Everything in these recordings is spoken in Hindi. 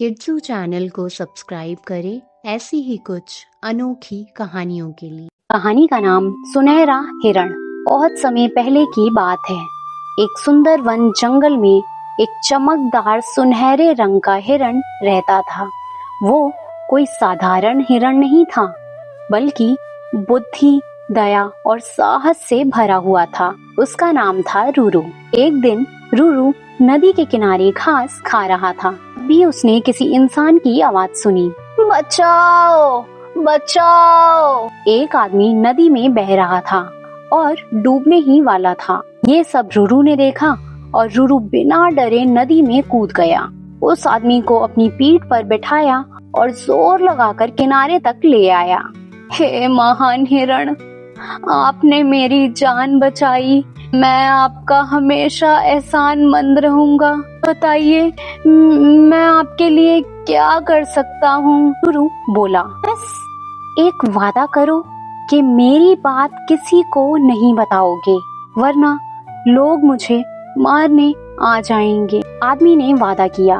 किड्सू चैनल को सब्सक्राइब करें ऐसी ही कुछ अनोखी कहानियों के लिए। कहानी का नाम सुनहरा हिरण। बहुत समय पहले की बात है। एक सुंदर वन जंगल में एक चमकदार सुनहरे रंग का हिरण रहता था। वो कोई साधारण हिरण नहीं था, बल्कि बुद्धि, दया और साहस से भरा हुआ था। उसका नाम था रूरू। एक दिन रूरू नदी के किनारे घास खा रहा था। भी उसने किसी इंसान की आवाज सुनी, बचाओ बचाओ। एक आदमी नदी में बह रहा था और डूबने ही वाला था। ये सब रूरू ने देखा और रूरू बिना डरे नदी में कूद गया। उस आदमी को अपनी पीठ पर बिठाया और जोर लगाकर किनारे तक ले आया। हे महान हिरण, आपने मेरी जान बचाई। मैं आपका हमेशा एहसानमंद रहूंगा। बताइए, मैं आपके लिए क्या कर सकता हूँ? रूरू बोला, बस एक वादा करो कि मेरी बात किसी को नहीं बताओगे, वरना लोग मुझे मारने आ जाएंगे। आदमी ने वादा किया,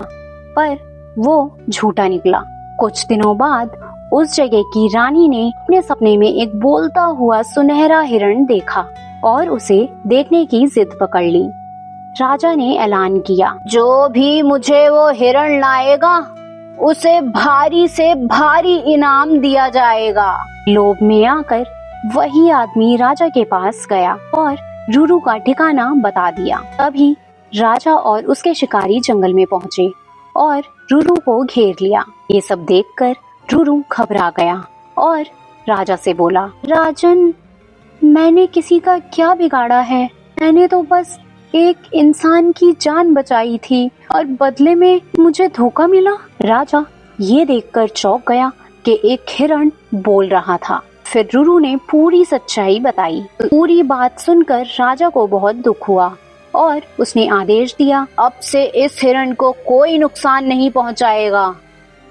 पर वो झूठा निकला। कुछ दिनों बाद उस जगह की रानी ने अपने सपने में एक बोलता हुआ सुनहरा हिरण देखा और उसे देखने की जिद पकड़ ली। राजा ने ऐलान किया, जो भी मुझे वो हिरण लाएगा, उसे भारी से भारी इनाम दिया जाएगा। लोभ में आकर वही आदमी राजा के पास गया और रूरू का ठिकाना बता दिया। तभी राजा और उसके शिकारी जंगल में पहुँचे और रूरू को घेर लिया। ये सब देखकर रूरू घबरा गया और राजा से बोला, राजन, मैंने किसी का क्या बिगाड़ा है? मैंने तो बस एक इंसान की जान बचाई थी और बदले में मुझे धोखा मिला। राजा ये देखकर चौंक गया कि एक हिरण बोल रहा था। फिर रूरू ने पूरी सच्चाई बताई। पूरी बात सुनकर राजा को बहुत दुख हुआ और उसने आदेश दिया, अब से इस हिरण को कोई नुकसान नहीं पहुंचाएगा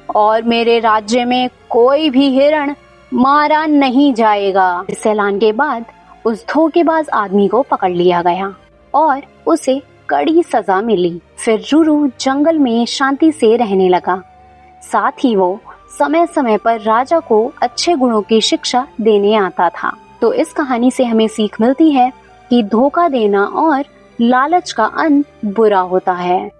और मेरे राज्य में कोई भी हिरण मारा नहीं जाएगा। इस ऐलान के बाद उस धोखेबाज आदमी को पकड़ लिया गया और उसे कड़ी सजा मिली। फिर रूरू जंगल में शांति से रहने लगा। साथ ही वो समय समय पर राजा को अच्छे गुणों की शिक्षा देने आता था। तो इस कहानी से हमें सीख मिलती है कि धोखा देना और लालच का अंत बुरा होता है।